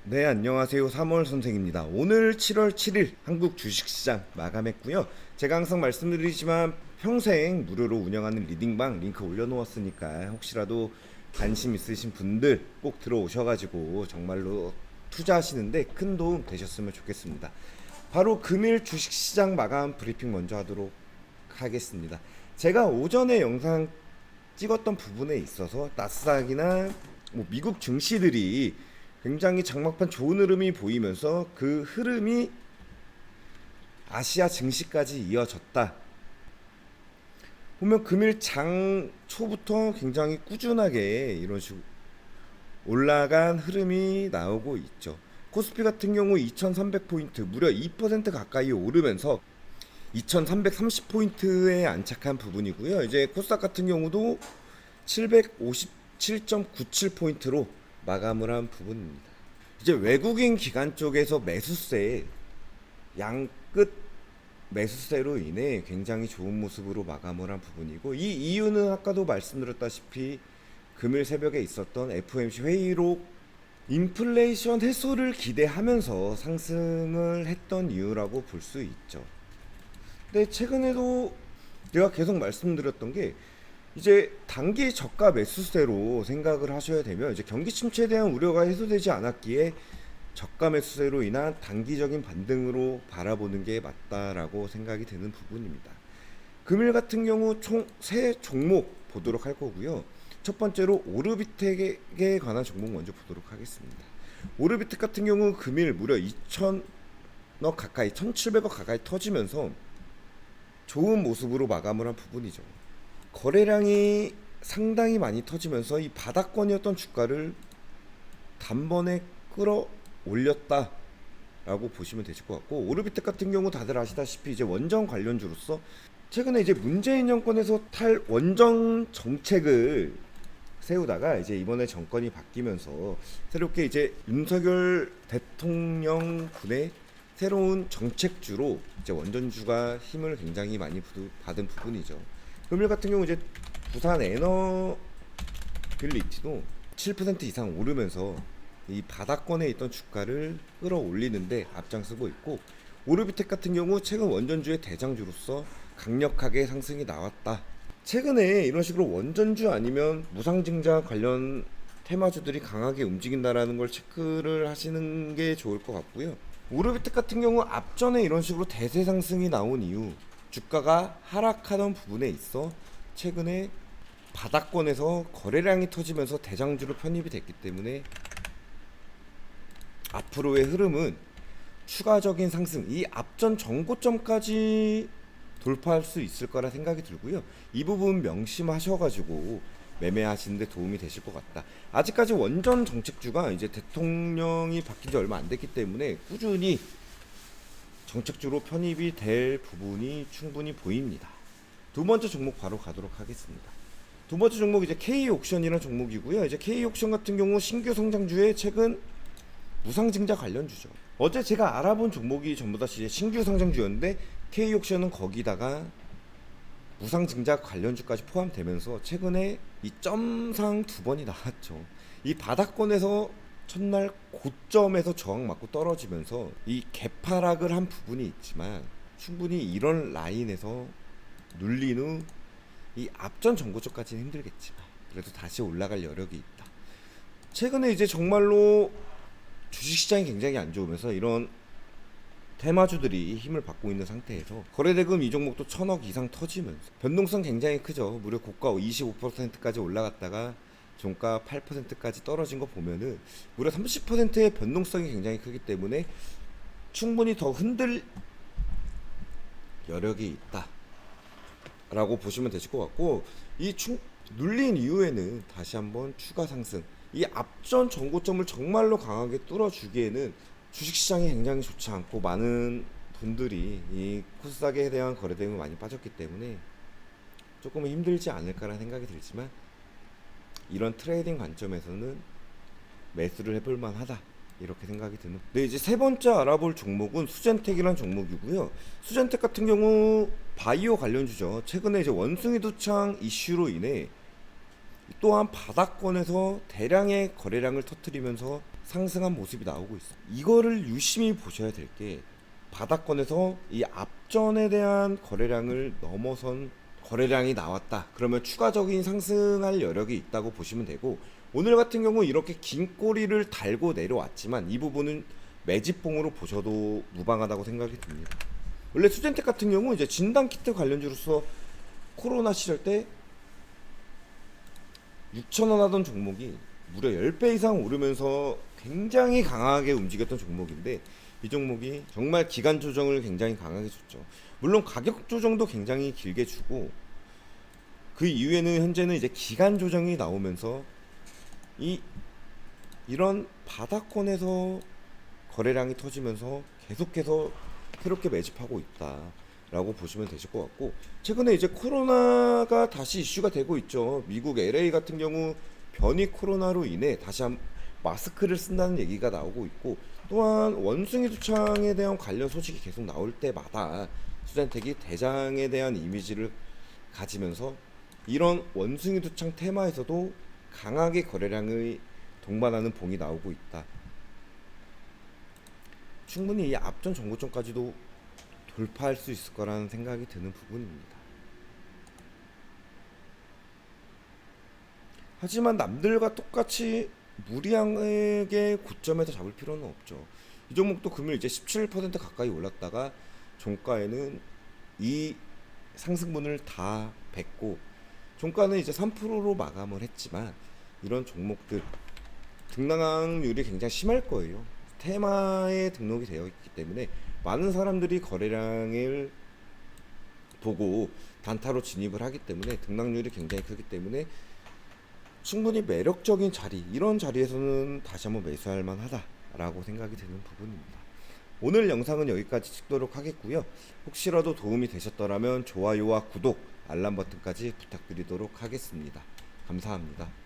네, 안녕하세요. 3월 선생입니다. 오늘 7월 7일 한국 주식시장 마감했고요. 제가 항상 말씀드리지만 평생 무료로 운영하는 리딩방 링크 올려놓았으니까 혹시라도 관심 있으신 분들 꼭 들어오셔가지고 정말로 투자하시는데 큰 도움 되셨으면 좋겠습니다. 바로 금일 주식시장 마감 브리핑 먼저 하도록 하겠습니다. 제가 오전에 영상 찍었던 부분에 있어서 나스닥이나 미국 증시들이 굉장히 장막판 좋은 흐름이 보이면서 그 흐름이 아시아 증시까지 이어졌다. 보면 금일 장 초부터 굉장히 꾸준하게 이런 식으로 올라간 흐름이 나오고 있죠. 코스피 같은 경우 2300포인트 무려 2% 가까이 오르면서 2330포인트에 안착한 부분이고요. 이제 코스닥 같은 경우도 757.97포인트로 마감을 한 부분입니다. 이제 외국인 기관 쪽에서 매수세 양끝 매수세로 인해 굉장히 좋은 모습으로 마감을 한 부분이고, 이 이유는 아까도 말씀드렸다시피 금일 새벽에 있었던 FOMC 회의로 인플레이션 해소를 기대하면서 상승을 했던 이유라고 볼 수 있죠. 근데 최근에도 제가 계속 말씀드렸던 게 이제 단기 저가 매수세로 생각을 하셔야 되면 이제 경기 침체에 대한 우려가 해소되지 않았기에 저가 매수세로 인한 단기적인 반등으로 바라보는 게 맞다라고 생각이 드는 부분입니다. 금일 같은 경우 총 세 종목 보도록 할 거고요. 첫 번째로 오르비텍에 관한 종목 먼저 보도록 하겠습니다. 오르비텍 같은 경우 금일 무려 2,000억 가까이 1,700억 가까이 터지면서 좋은 모습으로 마감을 한 부분이죠. 거래량이 상당히 많이 터지면서 이 바닥권이었던 주가를 단번에 끌어올렸다라고 보시면 되실 것 같고, 오르비텍 같은 경우 다들 아시다시피 이제 원전 관련주로서 최근에 이제 문재인 정권에서 탈원전 정책을 세우다가 이제 이번에 정권이 바뀌면서 새롭게 이제 윤석열 대통령 군의 새로운 정책주로 이제 원전주가 힘을 굉장히 많이 받은 부분이죠. 금일 같은 경우 이제 부산 에너빌리티도 7% 이상 오르면서 이 바닥권에 있던 주가를 끌어올리는데 앞장서고 있고, 오르비텍 같은 경우 최근 원전주의 대장주로서 강력하게 상승이 나왔다. 최근에 이런 식으로 원전주 아니면 무상증자 관련 테마주들이 강하게 움직인다라는 걸 체크를 하시는 게 좋을 것 같고요. 오르비텍 같은 경우 앞전에 이런 식으로 대세 상승이 나온 이후 주가가 하락하던 부분에 있어 최근에 바닥권에서 거래량이 터지면서 대장주로 편입이 됐기 때문에 앞으로의 흐름은 추가적인 상승, 이 앞전 정고점까지 돌파할 수 있을 거라 생각이 들고요. 이 부분 명심하셔가지고 매매하시는데 도움이 되실 것 같다. 아직까지 원전 정책주가 이제 대통령이 바뀐 지 얼마 안 됐기 때문에 꾸준히 정책주로 편입이 될 부분이 충분히 보입니다. 두 번째 종목 바로 가도록 하겠습니다. 두 번째 종목 이제 K옥션이라는 종목이고요. 이제 K옥션 같은 경우 신규 성장주에 최근 무상증자 관련주죠. 어제 제가 알아본 종목이 전부 다 신규 성장주였는데 K옥션은 거기다가 무상증자 관련주까지 포함되면서 최근에 이 점상 두 번이 나왔죠. 이 바닥권에서 첫날 고점에서 저항 맞고 떨어지면서 이 개파락을 한 부분이 있지만 충분히 이런 라인에서 눌린 후 이 앞전 정고점까지는 힘들겠지만 그래도 다시 올라갈 여력이 있다. 최근에 이제 정말로 주식시장이 굉장히 안 좋으면서 이런 테마주들이 힘을 받고 있는 상태에서 거래대금 이 종목도 1,000억 이상 터지면서 변동성 굉장히 크죠. 무려 고가 25%까지 올라갔다가 종가 8%까지 떨어진 거 보면은 무려 30%의 변동성이 굉장히 크기 때문에 충분히 더 흔들 여력이 있다 라고 보시면 되실 것 같고, 이 눌린 이후에는 다시 한번 추가 상승, 이 앞전 정고점을 정말로 강하게 뚫어주기에는 주식시장이 굉장히 좋지 않고 많은 분들이 이 코스닥에 대한 거래대금이 많이 빠졌기 때문에 조금은 힘들지 않을까라는 생각이 들지만, 이런 트레이딩 관점에서는 매수를 해볼 만하다 이렇게 생각이 드는. 네, 이제 세 번째 알아볼 종목은 수젠텍이라는 종목이고요. 수젠텍 같은 경우 바이오 관련주죠. 최근에 이제 원숭이 두창 이슈로 인해 또한 바닥권에서 대량의 거래량을 터뜨리면서 상승한 모습이 나오고 있어요. 이거를 유심히 보셔야 될 게 바닥권에서 이 앞전에 대한 거래량을 넘어선 거래량이 나왔다. 그러면 추가적인 상승할 여력이 있다고 보시면 되고, 오늘 같은 경우 이렇게 긴 꼬리를 달고 내려왔지만 이 부분은 매집봉으로 보셔도 무방하다고 생각이 듭니다. 원래 수젠텍 같은 경우 이제 진단키트 관련주로서 코로나 시절 때 6,000원 하던 종목이 무려 10배 이상 오르면서 굉장히 강하게 움직였던 종목인데, 이 종목이 정말 기간 조정을 굉장히 강하게 줬죠. 물론 가격 조정도 굉장히 길게 주고, 그 이후에는 현재는 이제 기간 조정이 나오면서 이런 바닥권에서 거래량이 터지면서 계속해서 새롭게 매집하고 있다라고 보시면 되실 것 같고, 최근에 이제 코로나가 다시 이슈가 되고 있죠. 미국 LA 같은 경우 변이 코로나로 인해 다시 마스크를 쓴다는 얘기가 나오고 있고, 또한 원숭이 두창에 대한 관련 소식이 계속 나올 때마다 수젠텍이 대장에 대한 이미지를 가지면서 이런 원숭이 두창 테마에서도 강하게 거래량의 동반하는 봉이 나오고 있다. 충분히 이 앞전 정고점까지도 돌파할 수 있을 거라는 생각이 드는 부분입니다. 하지만 남들과 똑같이 무리하게 고점에서 잡을 필요는 없죠. 이 종목도 금일 이제 17% 가까이 올랐다가 종가에는 이 상승분을 다 뱉고 종가는 이제 3%로 마감을 했지만, 이런 종목들 등락률이 굉장히 심할 거예요. 테마에 등록이 되어 있기 때문에 많은 사람들이 거래량을 보고 단타로 진입을 하기 때문에 등락률이 굉장히 크기 때문에 충분히 매력적인 자리, 이런 자리에서는 다시 한번 매수할 만하다라고 생각이 드는 부분입니다. 오늘 영상은 여기까지 찍도록 하겠고요. 혹시라도 도움이 되셨더라면 좋아요와 구독, 알람 버튼까지 부탁드리도록 하겠습니다. 감사합니다.